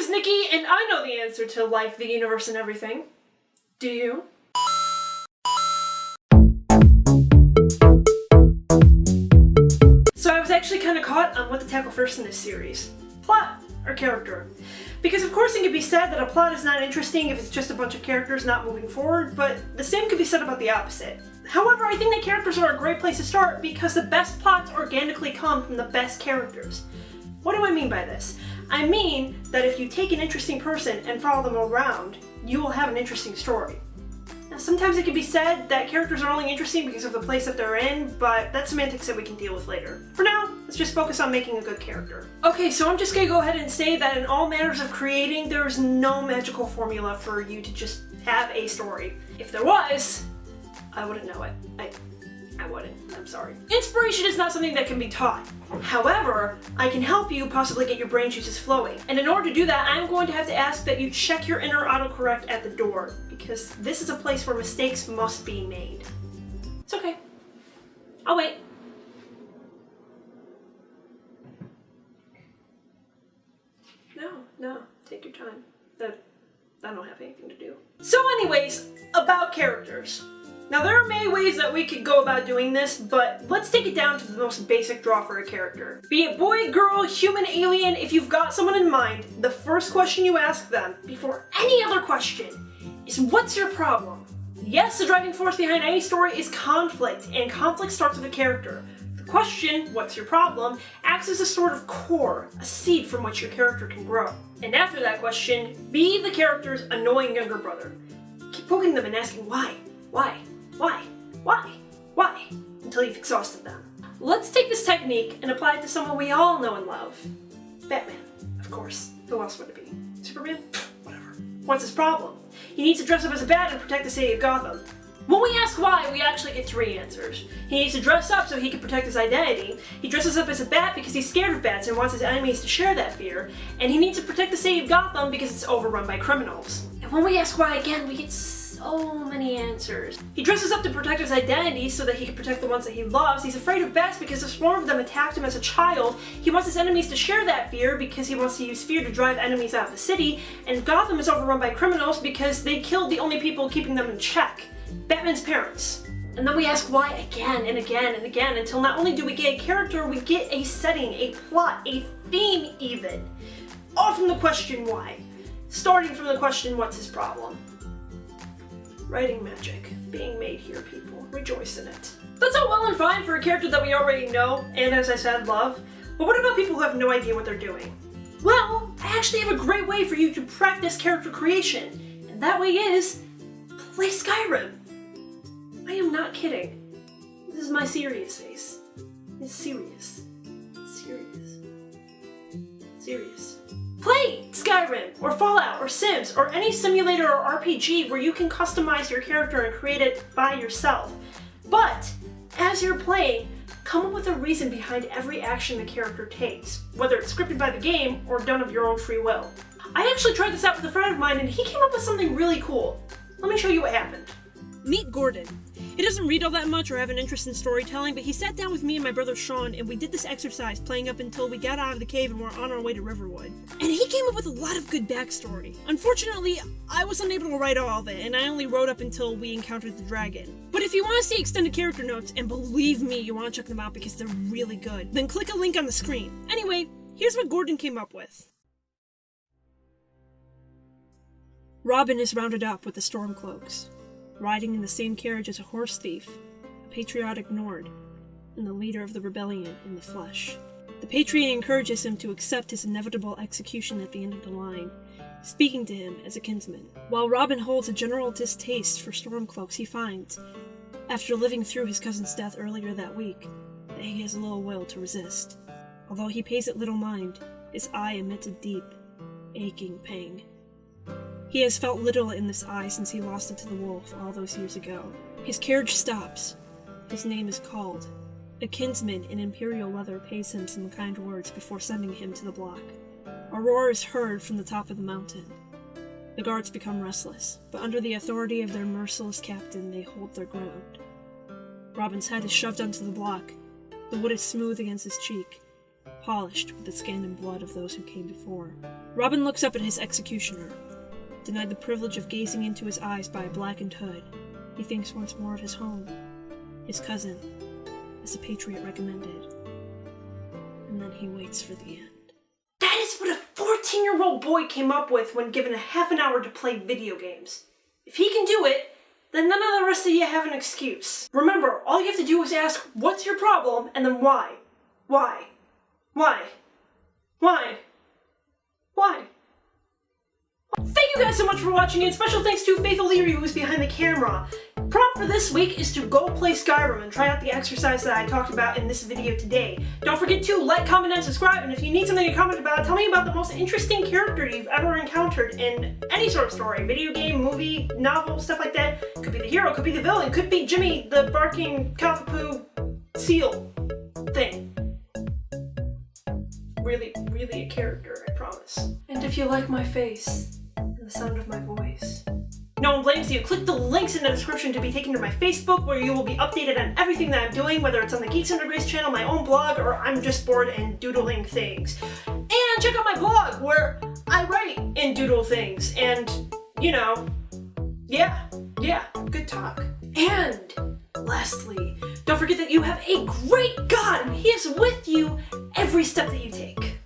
is Nikki, and I know the answer to life, the universe, and everything. Do you? So I was actually kind of caught on what to tackle first in this series. Plot or character. Because of course it can be said that a plot is not interesting if it's just a bunch of characters not moving forward, but the same could be said about the opposite. However, I think that characters are a great place to start because the best plots organically come from the best characters. What do I mean by this? I mean that if you take an interesting person and follow them around, you will have an interesting story. Now, sometimes it can be said that characters are only interesting because of the place that they're in, but that's semantics that we can deal with later. For now, let's just focus on making a good character. Okay, so I'm just gonna go ahead and say that in all matters of creating, there is no magical formula for you to just have a story. If there was, I wouldn't know it. I wouldn't. I'm sorry. Inspiration is not something that can be taught. However, I can help you possibly get your brain juices flowing. And in order to do that, I'm going to have to ask that you check your inner autocorrect at the door, because this is a place where mistakes must be made. It's okay. I'll wait. No, take your time. I don't have anything to do. So anyways, about characters. Now there are many ways that we could go about doing this, but let's take it down to the most basic draw for a character. Be it boy, girl, human, alien, if you've got someone in mind, the first question you ask them, before any other question, is what's your problem? Yes, the driving force behind any story is conflict, and conflict starts with a character. The question, what's your problem, acts as a sort of core, a seed from which your character can grow. And after that question, be the character's annoying younger brother. Keep poking them and asking why, until you've exhausted them. Let's take this technique and apply it to someone we all know and love. Batman, of course. Who else would it be? Superman? Whatever. What's his problem? He needs to dress up as a bat and protect the city of Gotham. When we ask why, we actually get 3 answers. He needs to dress up so he can protect his identity. He dresses up as a bat because he's scared of bats and wants his enemies to share that fear. And he needs to protect the city of Gotham because it's overrun by criminals. And when we ask why again, we get so many answers. He dresses up to protect his identity so that he can protect the ones that he loves. He's afraid of bats because a swarm of them attacked him as a child. He wants his enemies to share that fear because he wants to use fear to drive enemies out of the city. And Gotham is overrun by criminals because they killed the only people keeping them in check. Batman's parents. And then we ask why again and again and again until not only do we get a character, we get a setting, a plot, a theme even. All from the question why. Starting from the question what's his problem. Writing magic being made here, people. Rejoice in it. That's all well and fine for a character that we already know and, as I said, love. But what about people who have no idea what they're doing? Well, I actually have a great way for you to practice character creation. And that way is play Skyrim. I am not kidding. This is my serious face. It's serious. Serious. Play Skyrim, or Fallout, or Sims, or any simulator or RPG where you can customize your character and create it by yourself. But, as you're playing, come up with a reason behind every action the character takes, whether it's scripted by the game or done of your own free will. I actually tried this out with a friend of mine and he came up with something really cool. Let me show you what happened. Meet Gordon. He doesn't read all that much or have an interest in storytelling, but he sat down with me and my brother Sean and we did this exercise, playing up until we got out of the cave and were on our way to Riverwood. And he came up with a lot of good backstory. Unfortunately, I was unable to write all of it, and I only wrote up until we encountered the dragon. But if you want to see extended character notes, and believe me, you want to check them out because they're really good, then click a link on the screen. Anyway, here's what Gordon came up with. Robin is rounded up with the Stormcloaks, riding in the same carriage as a horse thief, a patriotic Nord, and the leader of the rebellion in the flesh. The Patriot encourages him to accept his inevitable execution at the end of the line, speaking to him as a kinsman. While Robin holds a general distaste for Stormcloaks, he finds, after living through his cousin's death earlier that week, that he has little will to resist. Although he pays it little mind, his eye emits a deep, aching pang. He has felt little in this eye since he lost it to the wolf all those years ago. His carriage stops. His name is called. A kinsman in imperial leather pays him some kind words before sending him to the block. A roar is heard from the top of the mountain. The guards become restless, but under the authority of their merciless captain, they hold their ground. Robin's head is shoved onto the block. The wood is smooth against his cheek. polished with the skin and blood of those who came before. Robin looks up at his executioner. Denied the privilege of gazing into his eyes by a blackened hood, he thinks once more of his home, his cousin, as the Patriot recommended. And then he waits for the end. That is what a 14-year-old boy came up with when given a half an hour to play video games. If he can do it, then none of the rest of you have an excuse. Remember, all you have to do is ask, what's your problem, and then why? Why? Why? Why? Why? Thank you guys so much for watching, and special thanks to Faithful Leary, who is behind the camera. Prompt for this week is to go play Skyrim and try out the exercise that I talked about in this video today. Don't forget to like, comment, and subscribe, and if you need something to comment about, tell me about the most interesting character you've ever encountered in any sort of story. Video game, movie, novel, stuff like that. Could be the hero, could be the villain, could be Jimmy, the barking cockapoo seal thing. Really, really a character, I promise. And if you like my face, and the sound of my voice, no one blames you. Click the links in the description to be taken to my Facebook, where you will be updated on everything that I'm doing, whether it's on the Geeks and Grace channel, my own blog, or I'm just bored and doodling things. And check out my blog, where I write and doodle things, and, you know, yeah, good talk. And lastly, don't forget that you have a great God, and He is with you every step that you take.